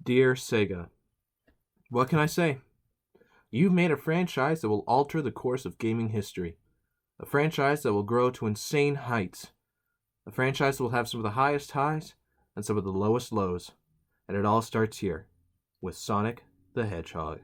Dear Sega, what can I say? You've made a franchise that will alter the course of gaming history. A franchise that will grow to insane heights. A franchise that will have some of the highest highs and some of the lowest lows. And it all starts here, with Sonic the Hedgehog.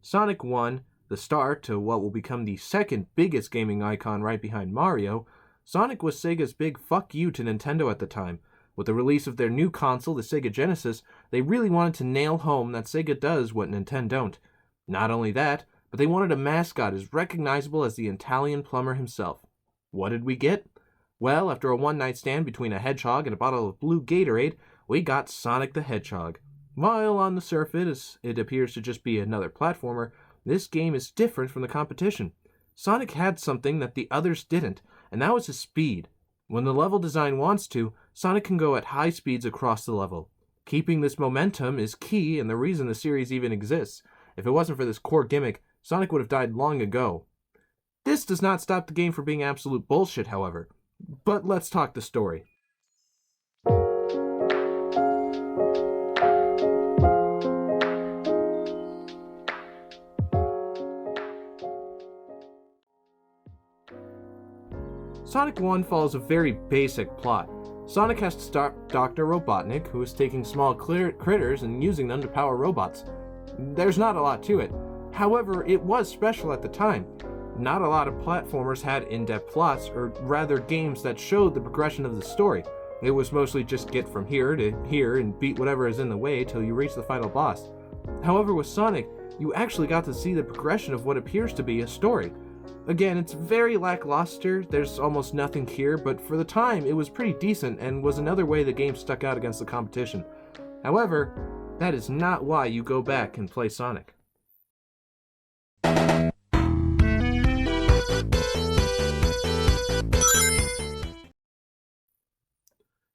Sonic 1, the start to what will become the second biggest gaming icon right behind Mario, Sonic was Sega's big fuck you to Nintendo at the time. With the release of their new console, the Sega Genesis, they really wanted to nail home that Sega does what Nintendo don't. Not only that, but they wanted a mascot as recognizable as the Italian plumber himself. What did we get? Well, after a one-night stand between a hedgehog and a bottle of blue Gatorade, we got Sonic the Hedgehog. While on the surface it appears to just be another platformer, this game is different from the competition. Sonic had something that the others didn't, and that was his speed. When the level design wants to, Sonic can go at high speeds across the level. Keeping this momentum is key and the reason the series even exists. If it wasn't for this core gimmick, Sonic would have died long ago. This does not stop the game from being absolute bullshit, however. But let's talk the story. Sonic 1 follows a very basic plot. Sonic has to stop Dr. Robotnik, who is taking small critters and using them to power robots. There's not a lot to it. However, it was special at the time. Not a lot of platformers had in-depth plots, or rather games that showed the progression of the story. It was mostly just get from here to here and beat whatever is in the way till you reach the final boss. However, with Sonic, you actually got to see the progression of what appears to be a story. Again, it's very lackluster, there's almost nothing here, but for the time it was pretty decent and was another way the game stuck out against the competition. However, that is not why you go back and play Sonic.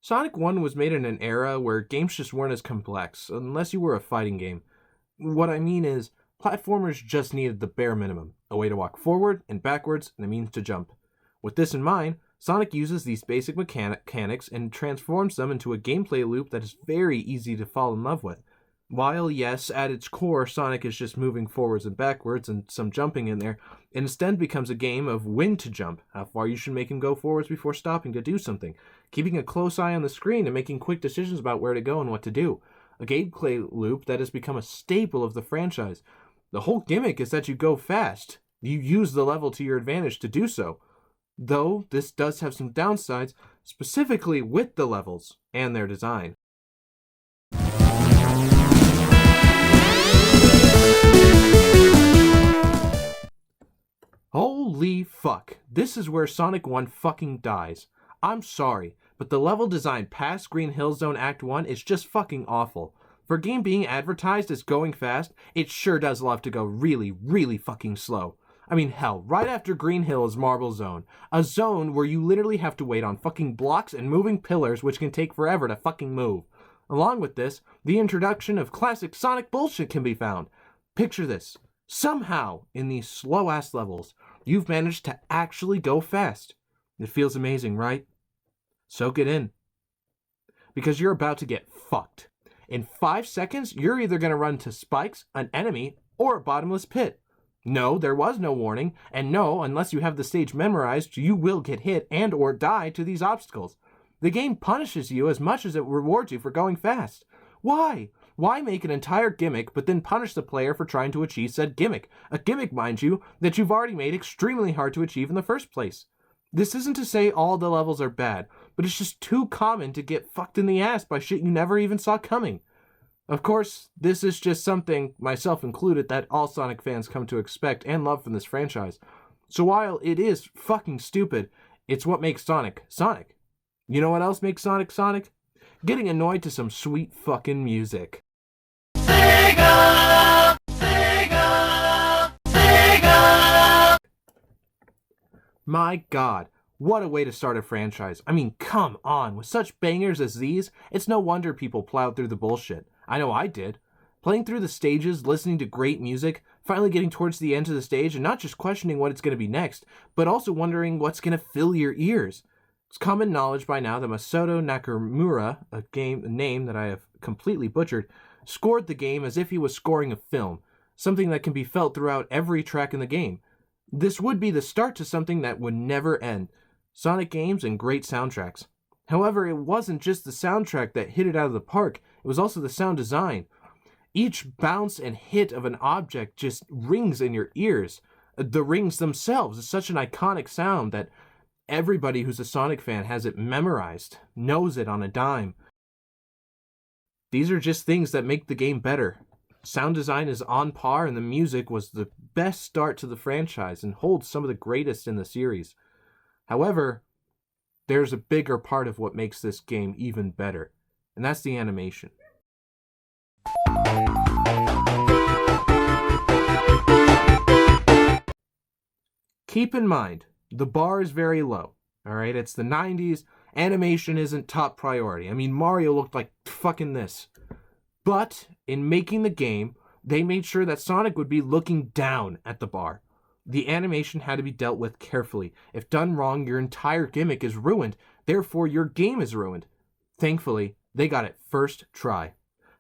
Sonic 1 was made in an era where games just weren't as complex, unless you were a fighting game. What I mean is, platformers just needed the bare minimum, a way to walk forward and backwards and a means to jump. With this in mind, Sonic uses these basic mechanics and transforms them into a gameplay loop that is very easy to fall in love with. While, yes, at its core, Sonic is just moving forwards and backwards and some jumping in there, it instead becomes a game of when to jump, how far you should make him go forwards before stopping to do something, keeping a close eye on the screen and making quick decisions about where to go and what to do. A gameplay loop that has become a staple of the franchise. The whole gimmick is that you go fast. You use the level to your advantage to do so. Though this does have some downsides, specifically with the levels and their design. Holy fuck. This is where Sonic 1 fucking dies. I'm sorry, but the level design past Green Hill Zone Act 1 is just fucking awful. For a game being advertised as going fast, it sure does love to go really, really fucking slow. I mean, hell, right after Green Hill is Marble Zone. A zone where you literally have to wait on fucking blocks and moving pillars which can take forever to fucking move. Along with this, the introduction of classic Sonic bullshit can be found. Picture this. Somehow, in these slow-ass levels, you've managed to actually go fast. It feels amazing, right? Soak it in. Because you're about to get fucked. In 5 seconds, you're either going to run to spikes, an enemy, or a bottomless pit. No, there was no warning, and no, unless you have the stage memorized, you will get hit and or die to these obstacles. The game punishes you as much as it rewards you for going fast. Why? Why make an entire gimmick but then punish the player for trying to achieve said gimmick? A gimmick, mind you, that you've already made extremely hard to achieve in the first place. This isn't to say all the levels are bad, but it's just too common to get fucked in the ass by shit you never even saw coming. Of course, this is just something, myself included, that all Sonic fans come to expect and love from this franchise. So while it is fucking stupid, it's what makes Sonic, Sonic. You know what else makes Sonic, Sonic? Getting annoyed to some sweet fucking music. Sega! Sega! Sega! My god, what a way to start a franchise. I mean, come on, with such bangers as these, it's no wonder people plowed through the bullshit. I know I did. Playing through the stages, listening to great music, finally getting towards the end of the stage, and not just questioning what it's going to be next, but also wondering what's going to fill your ears. It's common knowledge by now that Masato Nakamura, a name that I have completely butchered, scored the game as if he was scoring a film, something that can be felt throughout every track in the game. This would be the start to something that would never end. Sonic games and great soundtracks. However, it wasn't just the soundtrack that hit it out of the park, it was also the sound design. Each bounce and hit of an object just rings in your ears. The rings themselves is such an iconic sound that everybody who's a Sonic fan has it memorized, knows it on a dime. These are just things that make the game better. Sound design is on par, and the music was the best start to the franchise and holds some of the greatest in the series. However, there's a bigger part of what makes this game even better, and that's the animation. Keep in mind, the bar is very low, alright? It's the 90s, animation isn't top priority. I mean, Mario looked like fucking this. But, in making the game, they made sure that Sonic would be looking down at the bar. The animation had to be dealt with carefully. If done wrong, your entire gimmick is ruined, therefore your game is ruined. Thankfully, they got it first try.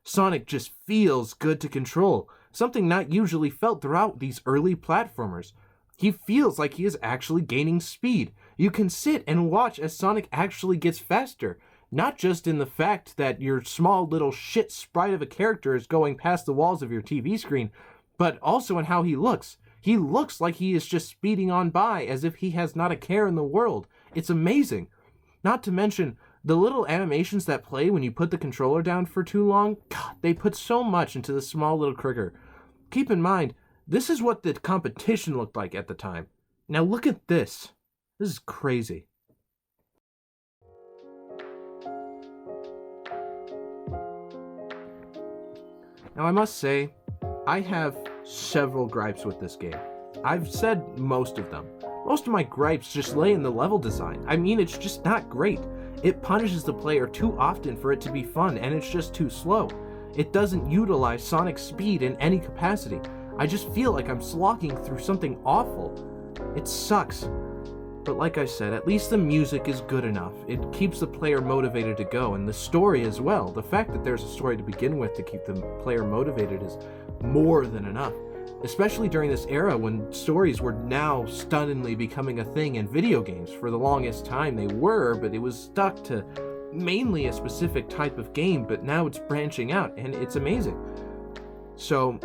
Sonic just feels good to control, something not usually felt throughout these early platformers. He feels like he is actually gaining speed. You can sit and watch as Sonic actually gets faster, not just in the fact that your small little shit sprite of a character is going past the walls of your TV screen, but also in how he looks. He looks like he is just speeding on by as if he has not a care in the world. It's amazing. Not to mention, the little animations that play when you put the controller down for too long, God, they put so much into the small little critter. Keep in mind, this is what the competition looked like at the time. Now look at this. This is crazy. Now I must say, I have several gripes with this game. I've said most of them. Most of my gripes just lay in the level design. I mean, it's just not great. It punishes the player too often for it to be fun, and it's just too slow. It doesn't utilize Sonic's speed in any capacity. I just feel like I'm slogging through something awful. It sucks. But like I said, at least the music is good enough. It keeps the player motivated to go, and the story as well. The fact that there's a story to begin with to keep the player motivated is more than enough. Especially during this era when stories were now stunningly becoming a thing in video games. For the longest time they were, but it was stuck to mainly a specific type of game, but now it's branching out, and it's amazing. So,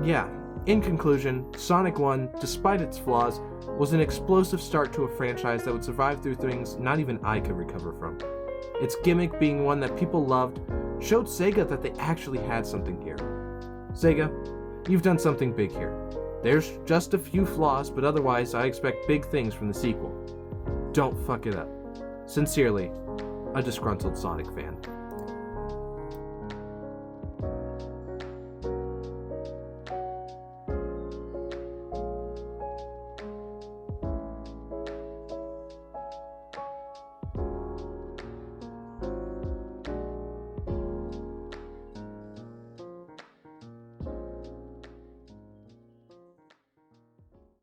yeah, in conclusion, Sonic 1, despite its flaws, was an explosive start to a franchise that would survive through things not even I could recover from. Its gimmick being one that people loved showed Sega that they actually had something here. Sega, you've done something big here. There's just a few flaws, but otherwise I expect big things from the sequel. Don't fuck it up. Sincerely, a disgruntled Sonic fan.